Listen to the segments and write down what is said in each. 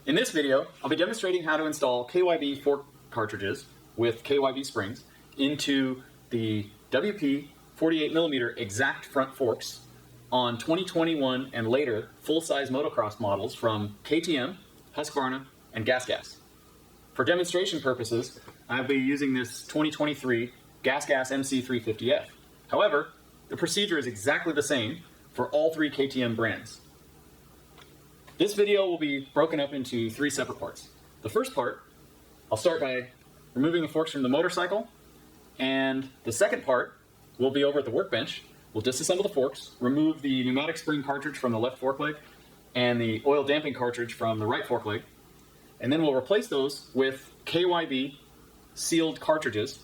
In this video, I'll be demonstrating how to install KYB fork cartridges with KYB springs into the WP 48mm XACT front forks on 2021 and later full-size motocross models from KTM, Husqvarna, and GasGas. For demonstration purposes, I'll be using this 2023 GasGas MC350F. However, the procedure is exactly the same for all three KTM brands. This video will be broken up into three separate parts. The first part, I'll start by removing the forks from the motorcycle, and the second part will be over at the workbench. We'll disassemble the forks, remove the pneumatic spring cartridge from the left fork leg and the oil damping cartridge from the right fork leg, and then we'll replace those with KYB sealed cartridges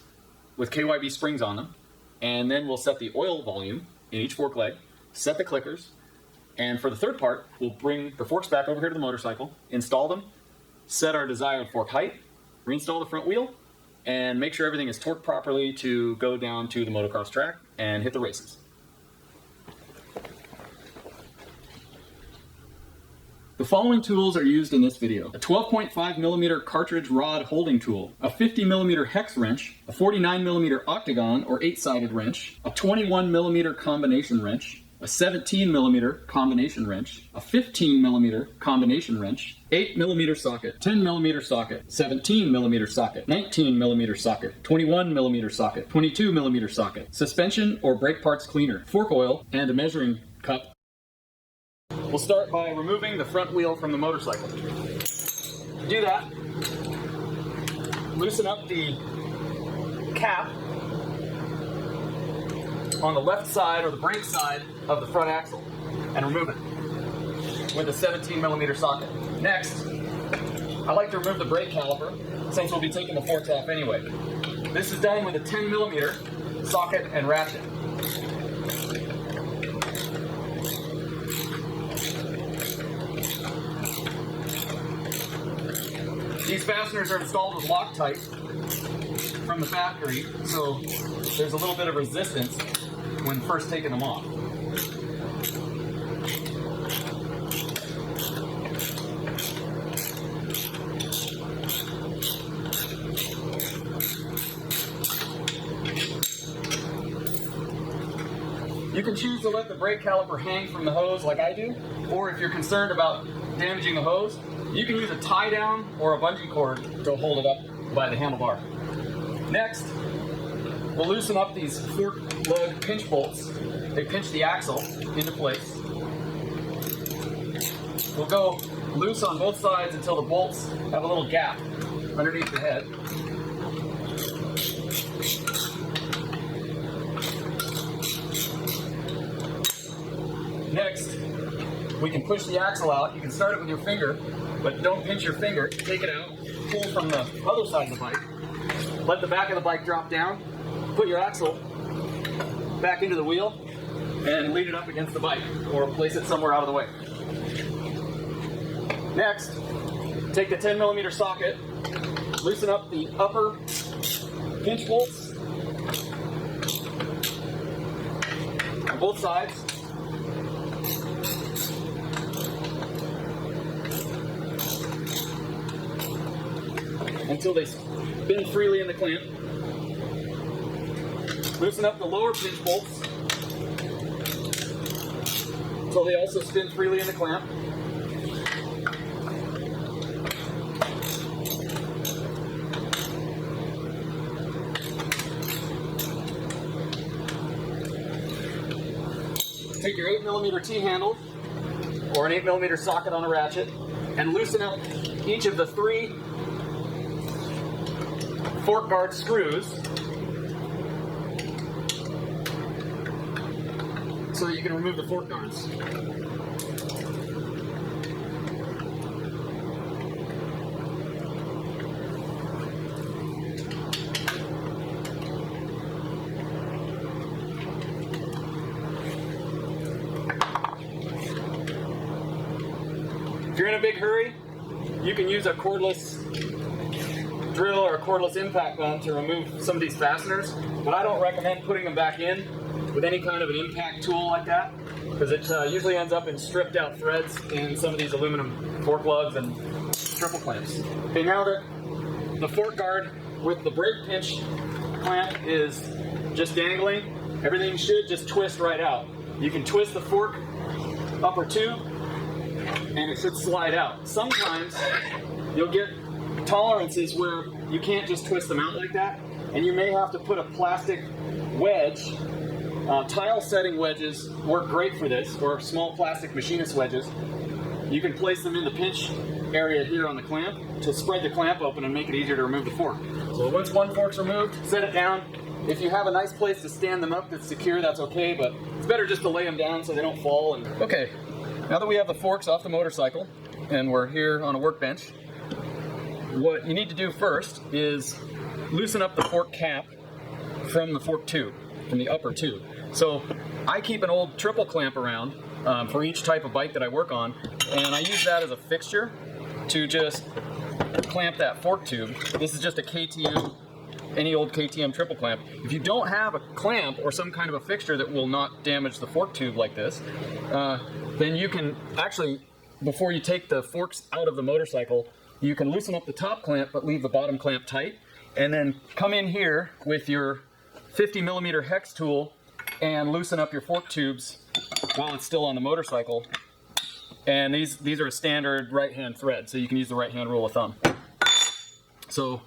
with KYB springs on them, and then we'll set the oil volume in each fork leg, set the clickers, and for the third part, we'll bring the forks back over here to the motorcycle, install them, set our desired fork height, reinstall the front wheel, and make sure everything is torqued properly to go down to the motocross track and hit the races. The following tools are used in this video: a 12.5mm cartridge rod holding tool, a 50mm hex wrench, a 49mm octagon or 8-sided wrench, a 21mm combination wrench, a 17mm combination wrench, a 15mm combination wrench, 8mm socket, 10mm socket, 17mm socket, 19mm socket, 21mm socket, 22mm socket, suspension or brake parts cleaner, fork oil, and a measuring cup. We'll start by removing the front wheel from the motorcycle. To do that, loosen up the cap on the left side or the brake side of the front axle and remove it with a 17mm socket. Next, I like to remove the brake caliper since we'll be taking the forks off anyway. This is done with a 10mm socket and ratchet. These fasteners are installed with Loctite from the factory, so there's a little bit of resistance when first taking them off. You can choose to let the brake caliper hang from the hose like I do, or if you're concerned about damaging the hose, you can use a tie down or a bungee cord to hold it up by the handlebar. Next, we'll loosen up these fork lug pinch bolts. They pinch the axle into place. We'll go loose on both sides until the bolts have a little gap underneath the head. Next, we can push the axle out. You can start it with your finger, but don't pinch your finger. Take it out, pull from the other side of the bike. Let the back of the bike drop down. Put your axle back into the wheel and lean it up against the bike or place it somewhere out of the way. Next, take the 10mm socket, loosen up the upper pinch bolts on both sides. Until they spin freely in the clamp. Loosen up the lower pinch bolts until they also spin freely in the clamp. Take your 8mm T-handle or an 8mm socket on a ratchet and loosen up each of the three fork guard screws so that you can remove the fork guards. If you're in a big hurry, you can use a cordless drill or a cordless impact gun to remove some of these fasteners, but I don't recommend putting them back in with any kind of an impact tool like that, because it usually ends up in stripped out threads in some of these aluminum fork lugs and triple clamps. Okay, now that the fork guard with the brake pinch clamp is just dangling, everything should just twist right out. You can twist the fork upper tube and it should slide out. Sometimes you'll get tolerances where you can't just twist them out like that, and you may have to put a plastic wedge. Tile setting wedges work great for this, or small plastic machinist wedges. You can place them in the pinch area here on the clamp to spread the clamp open and make it easier to remove the fork. So once one fork's removed, set it down. If you have a nice place to stand them up that's secure, that's okay, but it's better just to lay them down so they don't fall. Okay, now that we have the forks off the motorcycle and we're here on a workbench, what you need to do first is loosen up the fork cap from the fork tube, from the upper tube. So I keep an old triple clamp around for each type of bike that I work on, and I use that as a fixture to just clamp that fork tube. This is just a KTM, any old KTM triple clamp. If you don't have a clamp or some kind of a fixture that will not damage the fork tube like this, then you can actually, before you take the forks out of the motorcycle, you can loosen up the top clamp but leave the bottom clamp tight, and then come in here with your 50mm hex tool and loosen up your fork tubes while it's still on the motorcycle. And these are a standard right hand thread, so you can use the right hand rule of thumb. So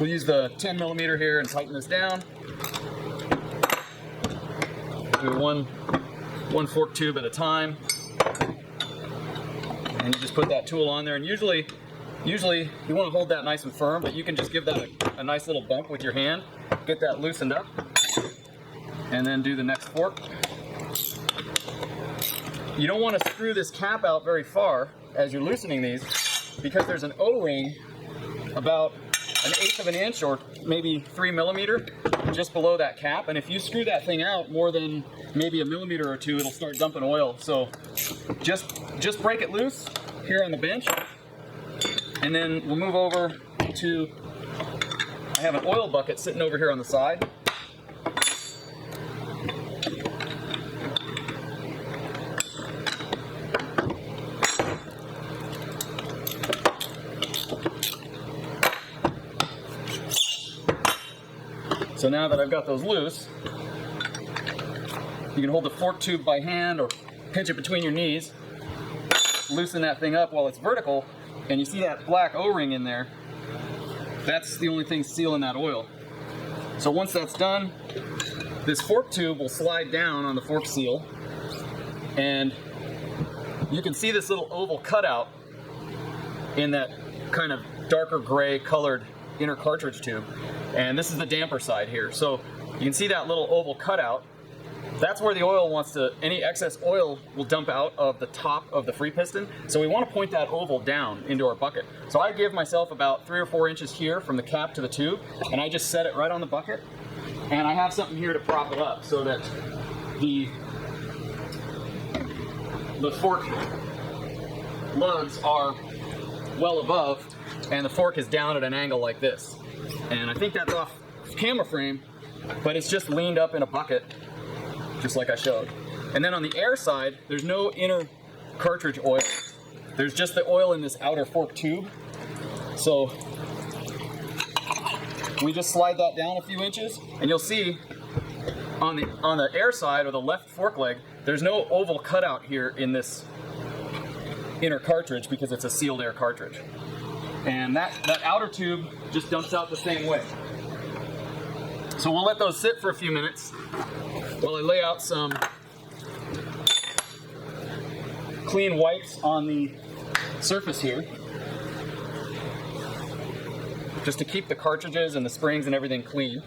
we'll use the 10mm here and tighten this down. Do one fork tube at a time. And you just put that tool on there, and usually you want to hold that nice and firm, but you can just give that a nice little bump with your hand, get that loosened up, and then do the next fork. You don't want to screw this cap out very far as you're loosening these, because there's an O-ring about 1/8 of an inch or maybe 3mm just below that cap, and if you screw that thing out more than maybe a millimeter or two, it'll start dumping oil. So just break it loose here on the bench, and then we'll move over to, I have an oil bucket sitting over here on the side. So now that I've got those loose, you can hold the fork tube by hand or pinch it between your knees, loosen that thing up while it's vertical, and you see that black O-ring in there. That's the only thing sealing that oil. So once that's done, this fork tube will slide down on the fork seal, and you can see this little oval cutout in that kind of darker gray colored inner cartridge tube. And this is the damper side here. So you can see that little oval cutout. That's where the oil wants to, any excess oil will dump out of the top of the free piston. So we want to point that oval down into our bucket. So I give myself about 3 or 4 inches here from the cap to the tube, and I just set it right on the bucket. And I have something here to prop it up so that the fork lugs are well above and the fork is down at an angle like this. And I think that's off camera frame, but it's just leaned up in a bucket, just like I showed. And then on the air side, there's no inner cartridge oil. There's just the oil in this outer fork tube. So we just slide that down a few inches, and you'll see on the air side, or the left fork leg, there's no oval cutout here in this inner cartridge because it's a sealed air cartridge. And that outer tube just dumps out the same way. So we'll let those sit for a few minutes while I lay out some clean wipes on the surface here, just to keep the cartridges and the springs and everything clean.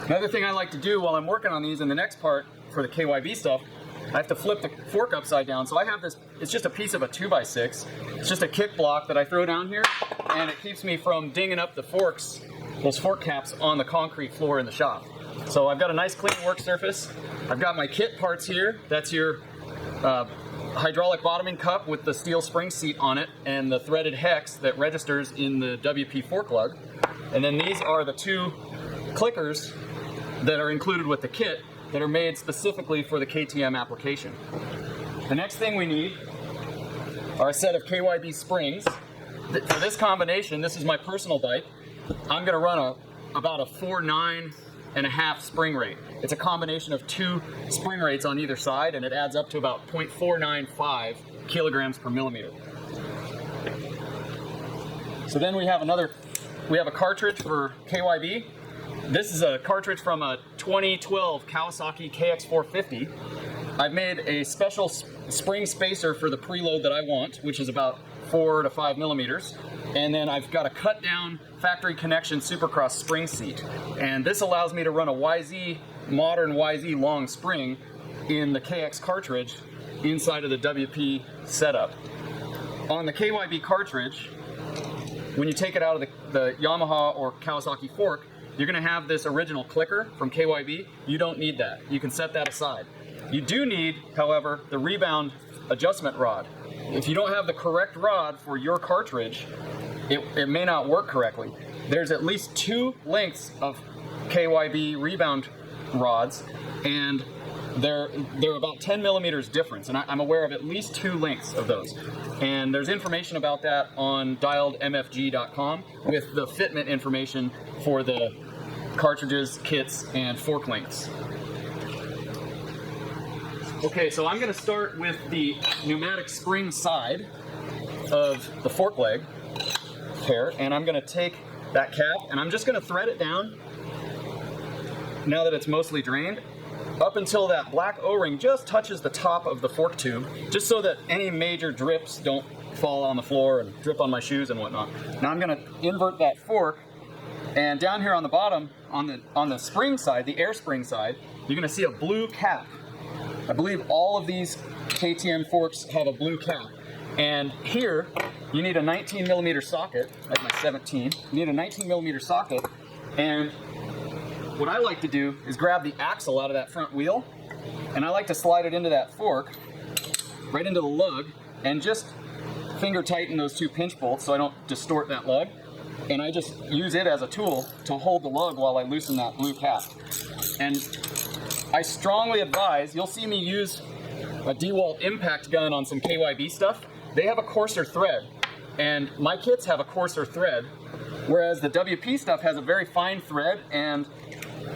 Another thing I like to do while I'm working on these in the next part for the KYB stuff, I have to flip the fork upside down. So I have this, it's just a piece of a 2x6. It's just a kick block that I throw down here, and it keeps me from dinging up the forks, those fork caps on the concrete floor in the shop. So I've got a nice clean work surface. I've got my kit parts here. That's your hydraulic bottoming cup with the steel spring seat on it and the threaded hex that registers in the WP fork lug. And then these are the 2 clickers that are included with the kit that are made specifically for the KTM application. The next thing we need are a set of KYB springs. For this combination, this is my personal bike, I'm going to run about a 4.9.5 spring rate. It's a combination of 2 spring rates on either side, and it adds up to about 0.495 kilograms per millimeter. So then we have a cartridge for KYB. This is a cartridge from a 2012 Kawasaki KX450. I've made a special spring spacer for the preload that I want, which is about 4 to 5 millimeters. And then I've got a cut down factory connection Supercross spring seat. And this allows me to run a YZ, modern YZ long spring in the KX cartridge inside of the WP setup. On the KYB cartridge, when you take it out of the Yamaha or Kawasaki fork, you're going to have this original clicker from KYB. You don't need that. You can set that aside. You do need, however, the rebound adjustment rod. If you don't have the correct rod for your cartridge, it may not work correctly. There's at least 2 lengths of KYB rebound rods, and they're about 10 millimeters difference, and I'm aware of at least 2 lengths of those. And there's information about that on DialedMfg.com with the fitment information for the cartridges, kits, and fork lengths. Okay, so I'm going to start with the pneumatic spring side of the fork leg pair, and I'm going to take that cap and I'm just going to thread it down, now that it's mostly drained, up until that black O-ring just touches the top of the fork tube, just so that any major drips don't fall on the floor and drip on my shoes and whatnot. Now I'm going to invert that fork, and down here on the bottom, on the spring side, the air spring side, you're going to see a blue cap. I believe all of these KTM forks have a blue cap. And here, you need a 19 millimeter socket, like my 17. You need a 19 millimeter socket, and what I like to do is grab the axle out of that front wheel, and I like to slide it into that fork, right into the lug, and just finger tighten those 2 pinch bolts so I don't distort that lug. And I just use it as a tool to hold the lug while I loosen that blue cap. And I strongly advise, you'll see me use a DeWalt impact gun on some KYB stuff. They have a coarser thread, and my kits have a coarser thread, whereas the WP stuff has a very fine thread, and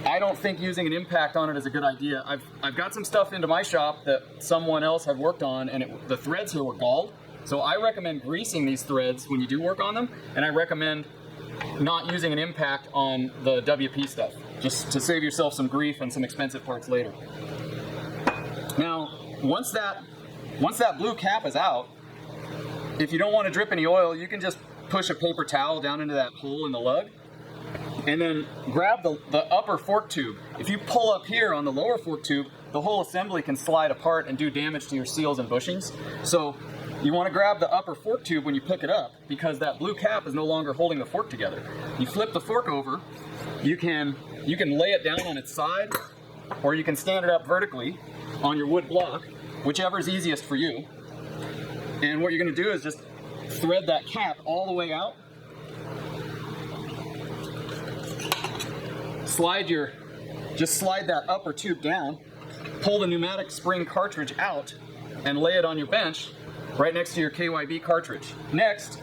I don't think using an impact on it is a good idea. I've got some stuff into my shop that someone else had worked on, and the threads here were galled. So I recommend greasing these threads when you do work on them, and I recommend not using an impact on the WP stuff, just to save yourself some grief and some expensive parts later. Now, once that blue cap is out, if you don't want to drip any oil, you can just push a paper towel down into that hole in the lug, and then grab the upper fork tube. If you pull up here on the lower fork tube, the whole assembly can slide apart and do damage to your seals and bushings. So you want to grab the upper fork tube when you pick it up, because that blue cap is no longer holding the fork together. You flip the fork over, you can lay it down on its side, or you can stand it up vertically on your wood block, whichever is easiest for you. And what you're going to do is just thread that cap all the way out. Just slide that upper tube down, pull the pneumatic spring cartridge out, and lay it on your bench right next to your KYB cartridge. Next,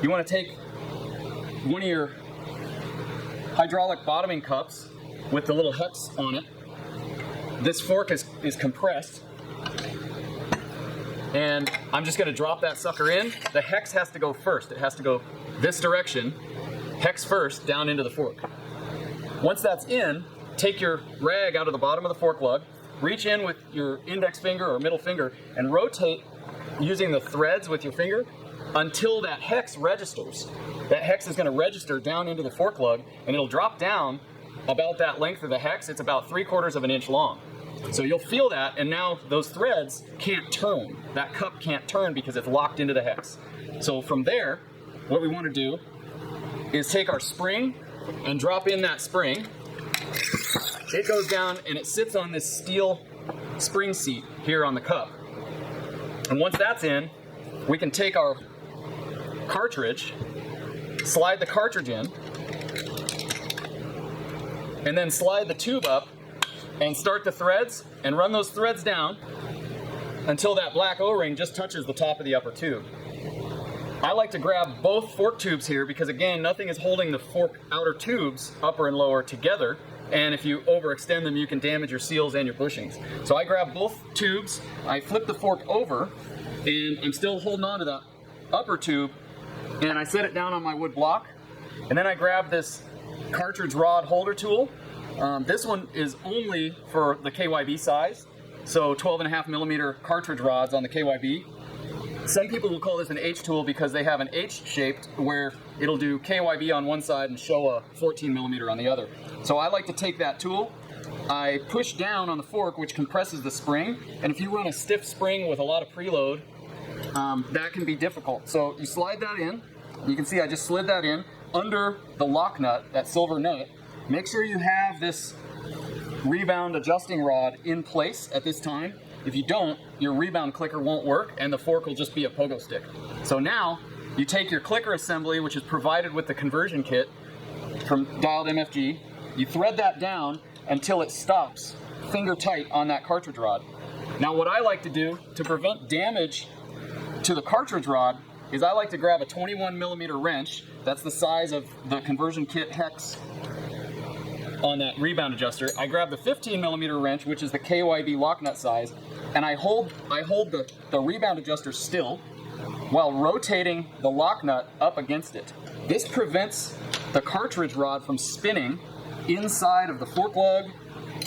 you want to take one of your hydraulic bottoming cups with the little hex on it. This fork is compressed, and I'm just going to drop that sucker in. The hex has to go first. It has to go this direction, hex first, down into the fork. Once that's in, take your rag out of the bottom of the fork lug, reach in with your index finger or middle finger, and rotate using the threads with your finger until that hex registers. That hex is going to register down into the fork lug, and it'll drop down about that length of the hex. It's about 3/4 of an inch long. So you'll feel that, and now those threads can't turn. That cup can't turn because it's locked into the hex. So from there, what we want to do is take our spring and drop in that spring. It goes down and it sits on this steel spring seat here on the cup. And once that's in, we can take our cartridge, slide the cartridge in, and then slide the tube up and start the threads and run those threads down until that black O-ring just touches the top of the upper tube. I like to grab both fork tubes here because, again, nothing is holding the fork outer tubes, upper and lower, together, and if you overextend them you can damage your seals and your bushings. So I grab both tubes, I flip the fork over, and I'm still holding on to that upper tube, and I set it down on my wood block, and then I grab this cartridge rod holder tool. This one is only for the KYB size, so 12.5 millimeter cartridge rods on the KYB. Some people will call this an H tool because they have an H shaped where it'll do KYB on one side and show a 14 millimeter on the other. So I like to take that tool, I push down on the fork, which compresses the spring, and if you run a stiff spring with a lot of preload, that can be difficult. So you slide that in, you can see I just slid that in under the lock nut, that silver nut. Make sure you have this rebound adjusting rod in place at this time. If you don't, your rebound clicker won't work and the fork will just be a pogo stick. So now you take your clicker assembly, which is provided with the conversion kit from Dialed Mfg, you thread that down until it stops finger tight on that cartridge rod. Now what I like to do to prevent damage to the cartridge rod is I like to grab a 21 millimeter wrench, that's the size of the conversion kit hex on that rebound adjuster. I grab the 15 millimeter wrench, which is the KYB lock nut size, and I hold the rebound adjuster still while rotating the lock nut up against it. This prevents the cartridge rod from spinning inside of the fork lug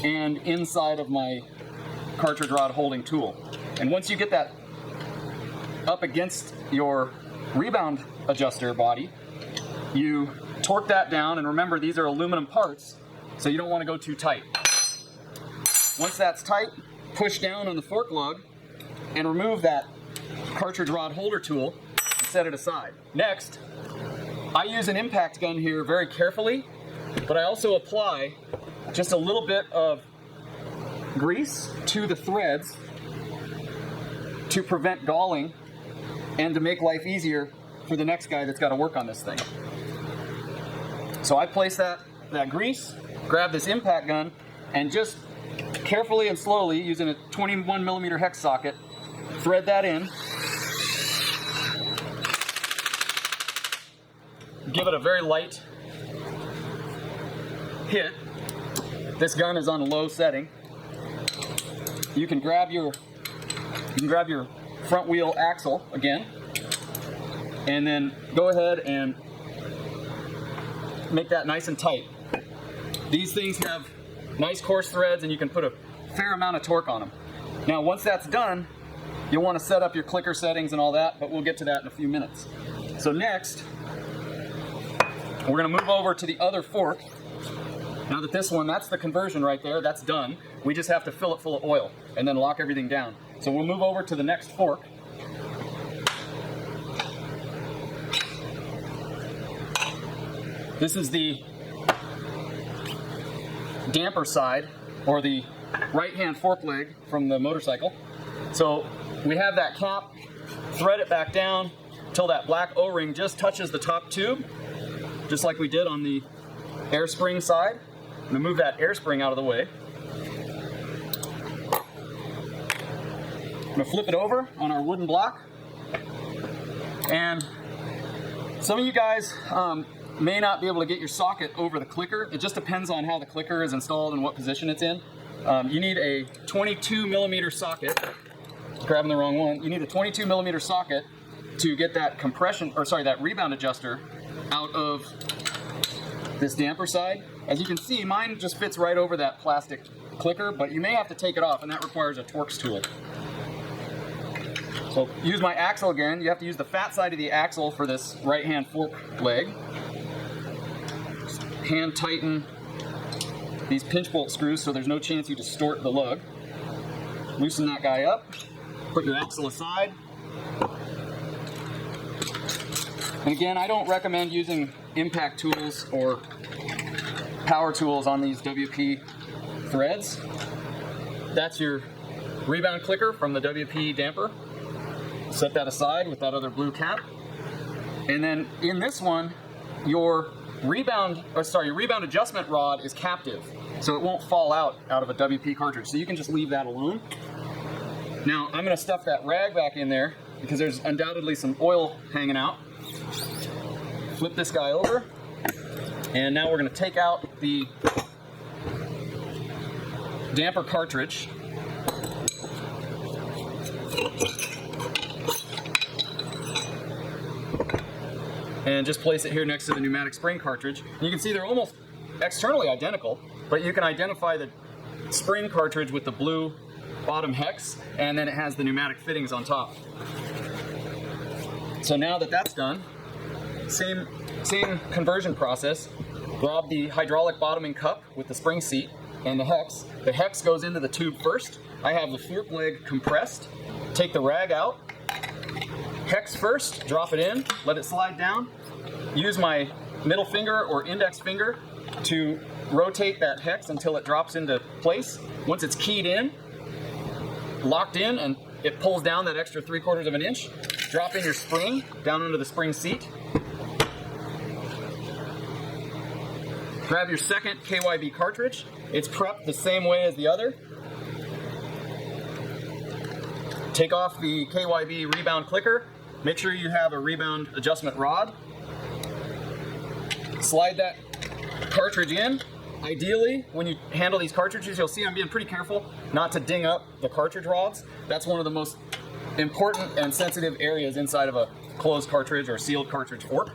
and inside of my cartridge rod holding tool. And once you get that up against your rebound adjuster body, you torque that down, and remember these are aluminum parts, so you don't want to go too tight. Once that's tight, push down on the fork lug and remove that cartridge rod holder tool and set it aside. Next, I use an impact gun here very carefully, but I also apply just a little bit of grease to the threads to prevent galling and to make life easier for the next guy that's got to work on this thing. So I place that grease, grab this impact gun, and just carefully and slowly, using a 21 millimeter hex socket, thread that in. Give it a very light hit. This gun is on a low setting. You can grab your front wheel axle again, and then go ahead and make that nice and tight. These things have nice coarse threads and you can put a fair amount of torque on them. Now once that's done, you'll want to set up your clicker settings and all that, but we'll get to that in a few minutes. So next, we're going to move over to the other fork. Now that this one, that's the conversion right there, that's done. We just have to fill it full of oil and then lock everything down. So we'll move over to the next fork. This is the damper side, or the right-hand fork leg from the motorcycle. So we have that cap, thread it back down until that black O-ring just touches the top tube, just like we did on the air spring side. I'm going to move that air spring out of the way. I'm going to flip it over on our wooden block. And some of you guys may not be able to get your socket over the clicker. It just depends on how the clicker is installed and what position it's in. You need a 22 millimeter socket. Grabbing the wrong one. You need a 22 millimeter socket to get that that rebound adjuster out of this damper side. As you can see, mine just fits right over that plastic clicker, but you may have to take it off, and that requires a Torx tool. So use my axle again. You have to use the fat side of the axle for this right-hand fork leg. Just hand tighten these pinch bolt screws so there's no chance you distort the lug. Loosen that guy up. Put your axle aside. And again, I don't recommend using impact tools or power tools on these WP threads. That's your rebound clicker from the WP damper. Set that aside with that other blue cap. And then in this one, your rebound adjustment rod is captive, so it won't fall out of a WP cartridge. So you can just leave that alone. Now I'm going to stuff that rag back in there because there's undoubtedly some oil hanging out. Flip this guy over, and now we're going to take out the damper cartridge. And just place it here next to the pneumatic spring cartridge. And you can see they're almost externally identical, but you can identify the spring cartridge with the blue bottom hex, and then it has the pneumatic fittings on top. So now that that's done, same conversion process. Grab the hydraulic bottoming cup with the spring seat and the hex. The hex goes into the tube first. I have the fork leg compressed. Take the rag out. Hex first, drop it in, let it slide down. Use my middle finger or index finger to rotate that hex until it drops into place. Once it's keyed in, locked in, and it pulls down that extra 3/4 of an inch, drop in your spring down into the spring seat. Grab your second KYB cartridge. It's prepped the same way as the other. Take off the KYB rebound clicker. Make sure you have a rebound adjustment rod. Slide that cartridge in. Ideally, when you handle these cartridges, you'll see I'm being pretty careful not to ding up the cartridge rods. That's one of the most important and sensitive areas inside of a closed cartridge or sealed cartridge fork.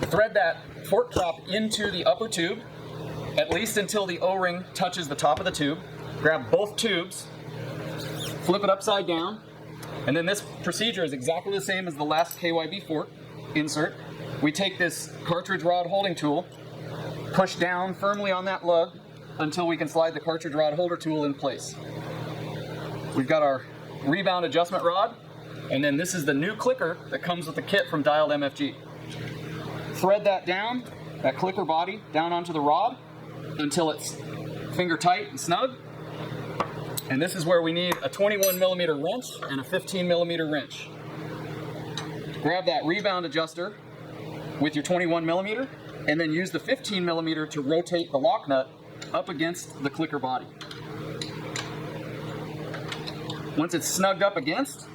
Thread that fork cap into the upper tube, at least until the O-ring touches the top of the tube. Grab both tubes, flip it upside down, and then this procedure is exactly the same as the last KYB fork insert. We take this cartridge rod holding tool, push down firmly on that lug until we can slide the cartridge rod holder tool in place. We've got our rebound adjustment rod, and then this is the new clicker that comes with the kit from Dialed Mfg. Thread that down, that clicker body, down onto the rod until it's finger tight and snug. And this is where we need a 21mm wrench and a 15mm wrench. Grab that rebound adjuster with your 21mm, and then use the 15mm to rotate the lock nut up against the clicker body. Once it's snugged up against,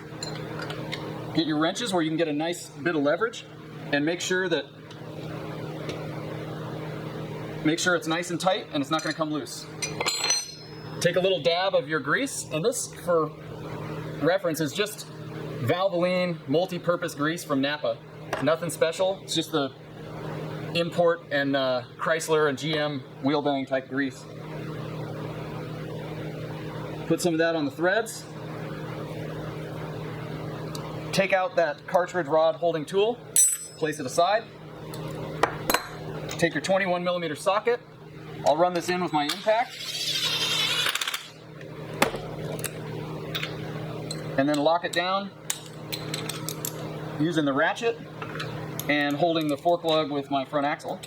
get your wrenches where you can get a nice bit of leverage, and make sure it's nice and tight and it's not going to come loose. Take a little dab of your grease, and this, for reference, is just Valvoline multi-purpose grease from Napa. Nothing special, it's just the import and Chrysler and GM wheel bearing type grease. Put some of that on the threads. Take out that cartridge rod holding tool, place it aside. Take your 21mm socket. I'll run this in with my impact. And then lock it down using the ratchet and holding the fork lug with my front axle.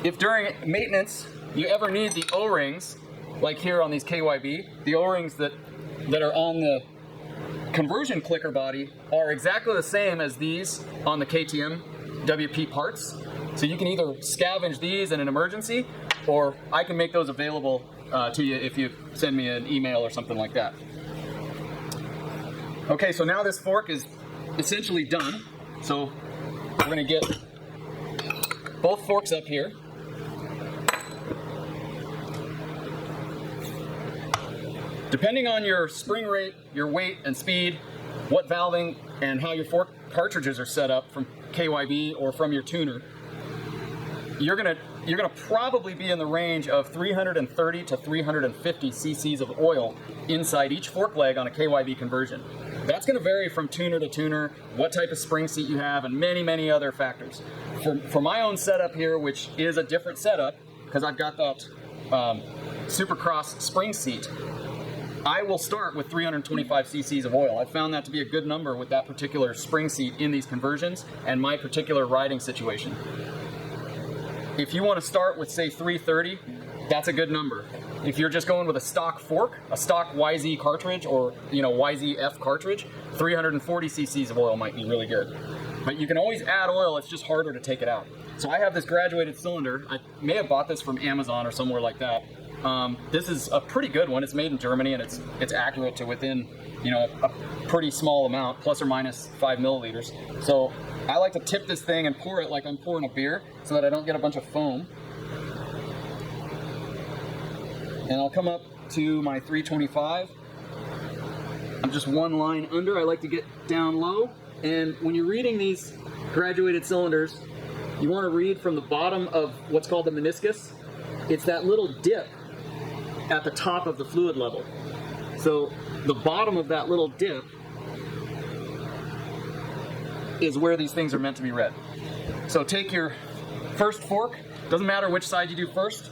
If during maintenance you ever need the O-rings, like here on these KYB, the O-rings that are on the conversion clicker body are exactly the same as these on the KTM WP parts. So you can either scavenge these in an emergency, or I can make those available to you if you send me an email or something like that. Okay, so now this fork is essentially done. So we're going to get both forks up here. Depending on your spring rate, your weight and speed, what valving and how your fork cartridges are set up from KYB or from your tuner, you're gonna probably be in the range of 330 to 350 cc's of oil inside each fork leg on a KYB conversion. That's gonna vary from tuner to tuner, what type of spring seat you have, and many, many other factors. For my own setup here, which is a different setup, because I've got that Supercross spring seat, I will start with 325 cc's of oil. I found that to be a good number with that particular spring seat in these conversions and my particular riding situation. If you want to start with, say, 330, that's a good number. If you're just going with a stock fork, a stock YZ cartridge, or YZF cartridge, 340 cc's of oil might be really good. But you can always add oil, it's just harder to take it out. So I have this graduated cylinder. I may have bought this from Amazon or somewhere like that. This is a pretty good one. It's made in Germany and it's accurate to within a pretty small amount, plus or minus 5 milliliters. So I like to tip this thing and pour it like I'm pouring a beer so that I don't get a bunch of foam. And I'll come up to my 325. I'm just one line under. I like to get down low. And when you're reading these graduated cylinders, you want to read from the bottom of what's called the meniscus. It's that little dip at the top of the fluid level. So the bottom of that little dip is where these things are meant to be read. So take your first fork. Doesn't matter which side you do first.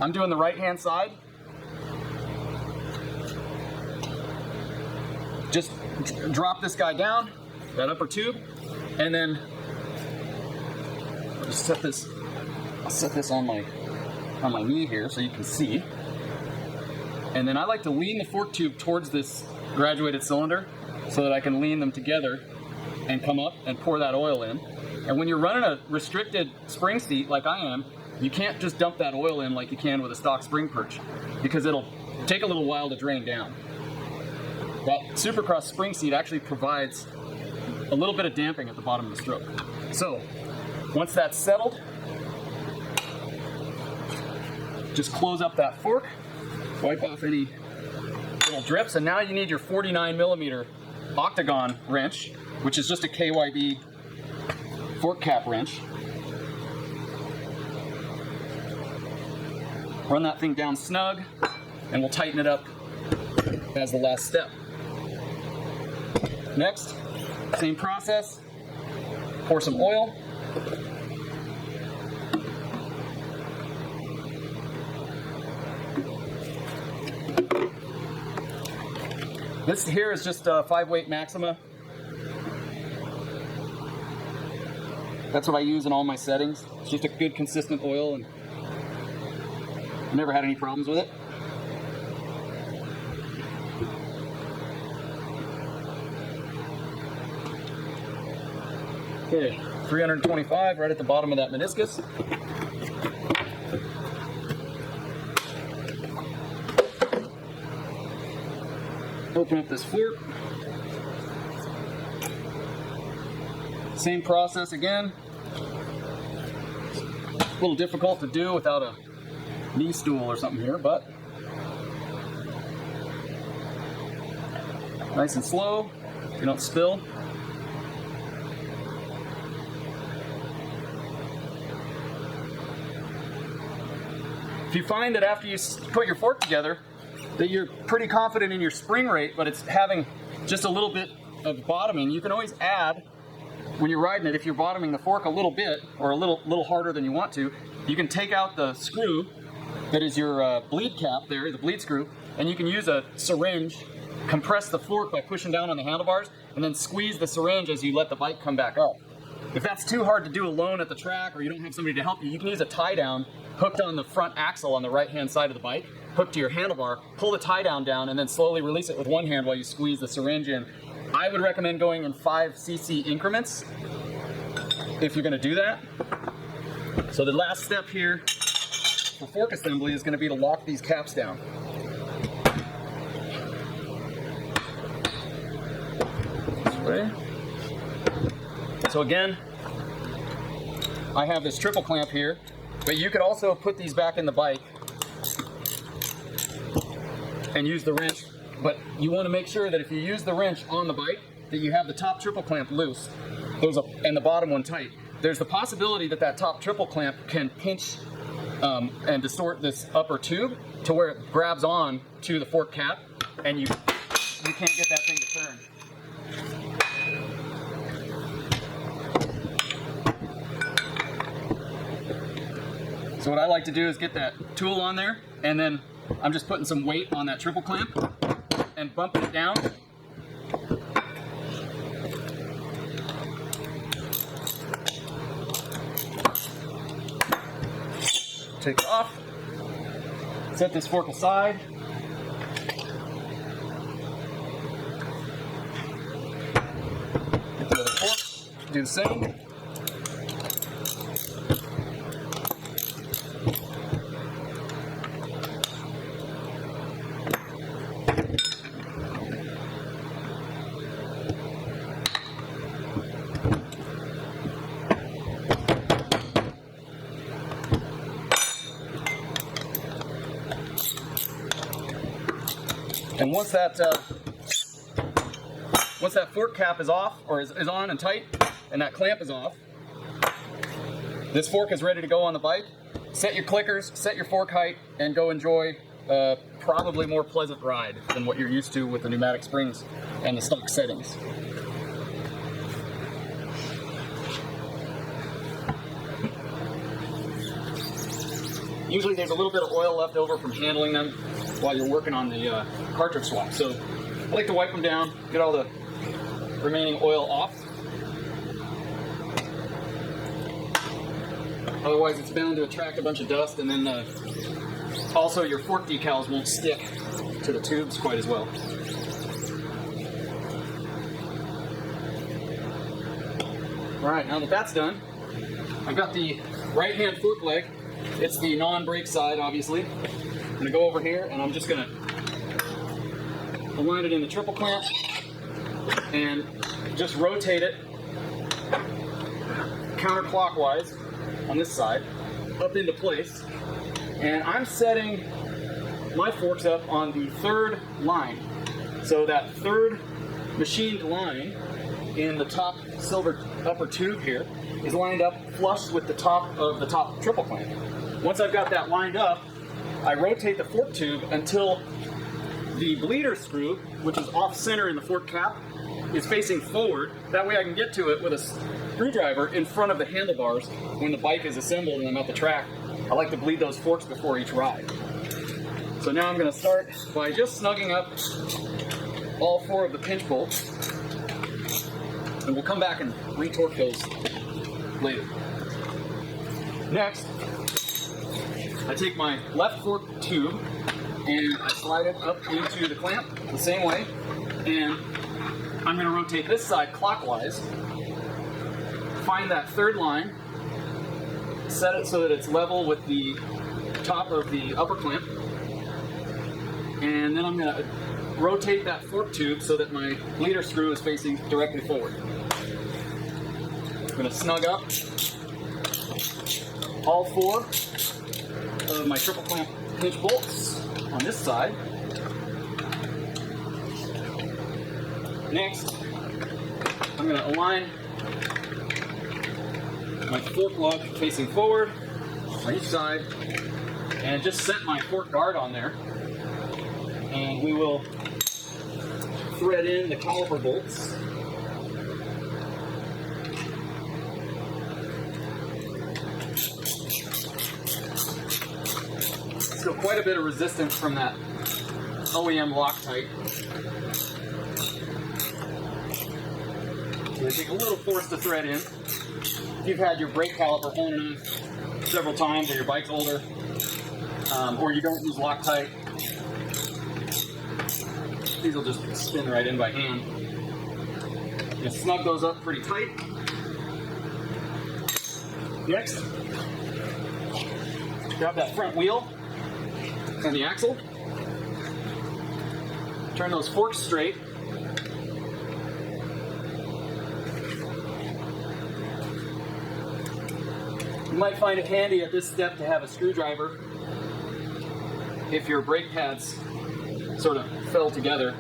I'm doing the right-hand side. Just drop this guy down, that upper tube, and then I'll set this on my knee here so you can see. And then I like to lean the fork tube towards this graduated cylinder so that I can lean them together and come up and pour that oil in. And when you're running a restricted spring seat like I am, you can't just dump that oil in like you can with a stock spring perch because it'll take a little while to drain down. That Supercross spring seat actually provides a little bit of damping at the bottom of the stroke. So once that's settled, just close up that fork, wipe off any little drips, and now you need your 49 millimeter octagon wrench, which is just a KYB fork cap wrench. Run that thing down snug, and we'll tighten it up as the last step. Next, same process, pour some oil. This here is just a 5-weight Maxima. That's what I use in all my settings. It's just a good consistent oil and I've never had any problems with it. Okay, 325 right at the bottom of that meniscus. Open up this fork. Same process again. A little difficult to do without a knee stool or something here, but nice and slow so you don't spill. If you find that after you put your fork together that you're pretty confident in your spring rate, but it's having just a little bit of bottoming, you can always add, when you're riding it, if you're bottoming the fork a little bit or a little harder than you want to, you can take out the screw that is your bleed cap there, the bleed screw, and you can use a syringe, compress the fork by pushing down on the handlebars, and then squeeze the syringe as you let the bike come back up. If that's too hard to do alone at the track or you don't have somebody to help you, you can use a tie down hooked on the front axle on the right hand side of the bike, hooked to your handlebar, pull the tie down, and then slowly release it with one hand while you squeeze the syringe in. I would recommend going in 5 cc increments if you're going to do that. So the last step here for fork assembly is going to be to lock these caps down. This way. So again, I have this triple clamp here, but you could also put these back in the bike and use the wrench, but you want to make sure that if you use the wrench on the bike, that you have the top triple clamp loose and the bottom one tight. There's the possibility that that top triple clamp can pinch and distort this upper tube to where it grabs on to the fork cap and you can't get that thing to turn. So what I like to do is get that tool on there, and then I'm just putting some weight on that triple clamp. and bumping it down. Take it off. Set this fork aside. Get the other fork. Do the same. And once that fork cap is off, or is on and tight, and that clamp is off, this fork is ready to go on the bike. Set your clickers, set your fork height, and go enjoy a probably more pleasant ride than what you're used to with the pneumatic springs and the stock settings. Usually there's a little bit of oil left over from handling them while you're working on the cartridge swap. So I like to wipe them down, get all the remaining oil off. Otherwise it's bound to attract a bunch of dust, and then also your fork decals won't stick to the tubes quite as well. Alright, now that that's done, I've got the right hand fork leg. It's the non-brake side, obviously. I'm going to go over here and I'm just going to align it in the triple clamp and just rotate it counterclockwise on this side up into place. And I'm setting my forks up on the third line. So that third machined line in the top silver upper tube here is lined up flush with the top of the top triple clamp. Once I've got that lined up, I rotate the fork tube until the bleeder screw, which is off center in the fork cap, is facing forward. That way I can get to it with a screwdriver in front of the handlebars when the bike is assembled and I'm at the track. I like to bleed those forks before each ride. So now I'm going to start by just snugging up all four of the pinch bolts, and we'll come back and retorque those later. Next, I take my left fork tube and I slide it up into the clamp the same way, and I'm going to rotate this side clockwise, find that third line, set it so that it's level with the top of the upper clamp, and then I'm going to rotate that fork tube so that my bleeder screw is facing directly forward. I'm going to snug up all four of my triple clamp pinch bolts on this side. Next, I'm going to align my fork lug facing forward on each side and just set my fork guard on there. And we will thread in the caliper bolts. Still quite a bit of resistance from that OEM Loctite. So they take a little force to thread in. If you've had your brake caliper on and off several times, or your bike's older, or you don't use Loctite, these will just spin right in by hand. You snug those up pretty tight. Next, grab that front wheel and the axle. Turn those forks straight. You might find it handy at this step to have a screwdriver if your brake pads sort of fell together.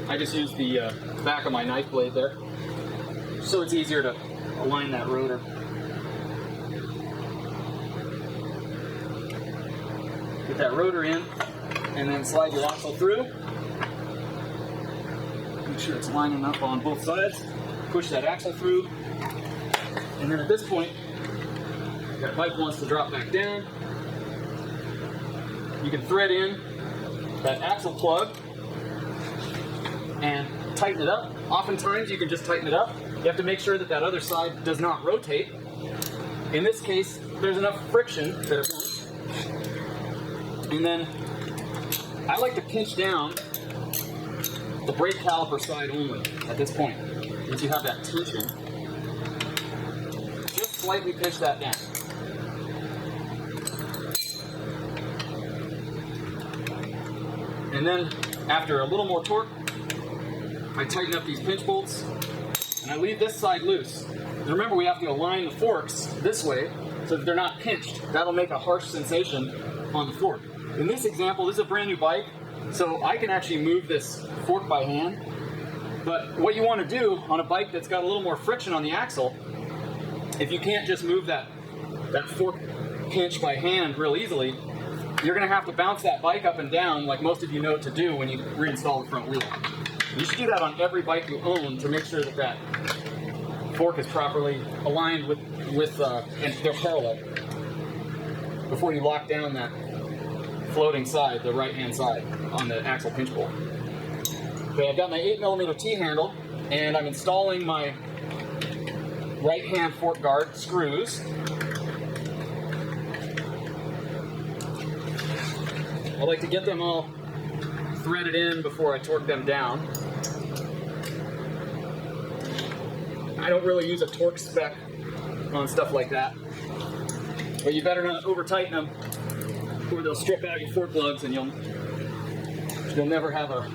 I just use the back of my knife blade there, so it's easier to align that rotor. Get that rotor in, and then slide your axle through. Make sure it's lining up on both sides. Push that axle through, and then at this point, that bike wants to drop back down. You can thread in that axle plug and tighten it up. Oftentimes you can just tighten it up. You have to make sure that that other side does not rotate. In this case, there's enough friction that it won't. And then I like to pinch down the brake caliper side only at this point. Once you have that tension, just slightly pinch that down. And then after a little more torque, I tighten up these pinch bolts and I leave this side loose. And remember, we have to align the forks this way so that they're not pinched. That'll make a harsh sensation on the fork. In this example, this is a brand new bike, so I can actually move this fork by hand. But what you want to do on a bike that's got a little more friction on the axle, if you can't just move that fork pinch by hand real easily, you're going to have to bounce that bike up and down like most of you know to do when you reinstall the front wheel. You should do that on every bike you own to make sure that that fork is properly aligned with and they're parallel before you lock down that floating side, the right-hand side on the axle pinch bolt. Okay, I've got my 8mm T-handle and I'm installing my right-hand fork guard screws. I like to get them all threaded in before I torque them down. I don't really use a torque spec on stuff like that, but you better not over tighten them or they'll strip out your fork lugs and you'll never have a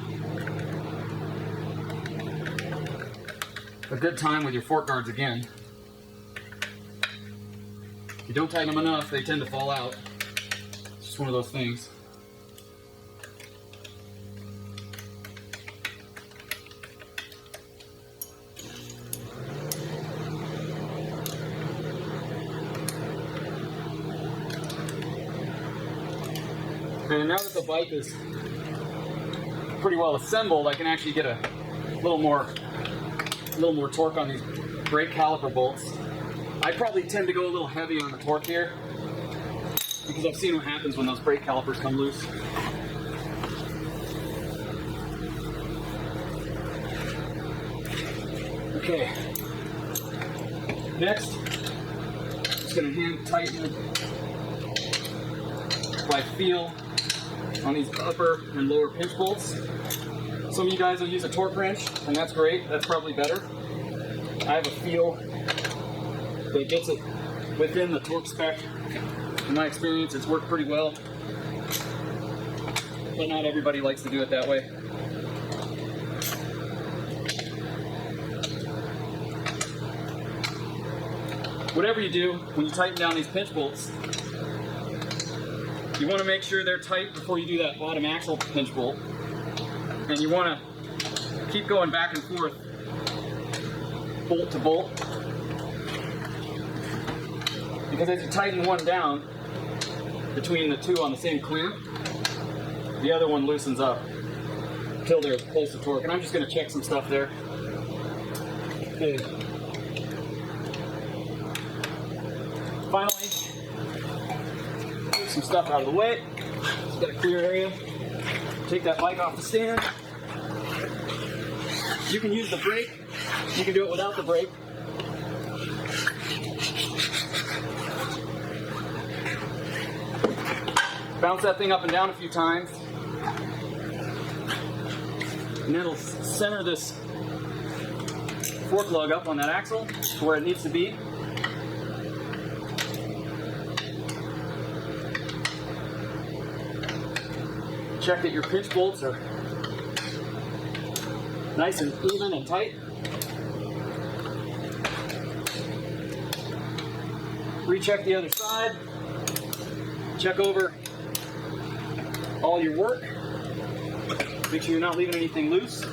good time with your fork guards again. If you don't tighten them enough, they tend to fall out. It's just one of those things. And now that the bike is pretty well assembled, I can actually get a little more torque on these brake caliper bolts. I probably tend to go a little heavy on the torque here because I've seen what happens when those brake calipers come loose. Okay. Next, just going to hand tighten by feel on these upper and lower pinch bolts. Some of you guys will use a torque wrench, and that's great. That's probably better. I have a feel that gets it within the torque spec. In my experience, it's worked pretty well, but not everybody likes to do it that way. Whatever you do, when you tighten down these pinch bolts, you want to make sure they're tight before you do that bottom axle pinch bolt. And you want to keep going back and forth, bolt to bolt. Because as you tighten one down, between the two on the same clamp, the other one loosens up until they're close to torque. And I'm just going to check some stuff there. Okay. Finally, move some stuff out of the way. Just got a clear area. Take that bike off the stand. You can use the brake. You can do it without the brake. Bounce that thing up and down a few times. And it'll center this fork lug up on that axle to where it needs to be. Check that your pinch bolts are nice and even and tight. Recheck the other side. Check over all your work. Make sure you're not leaving anything loose.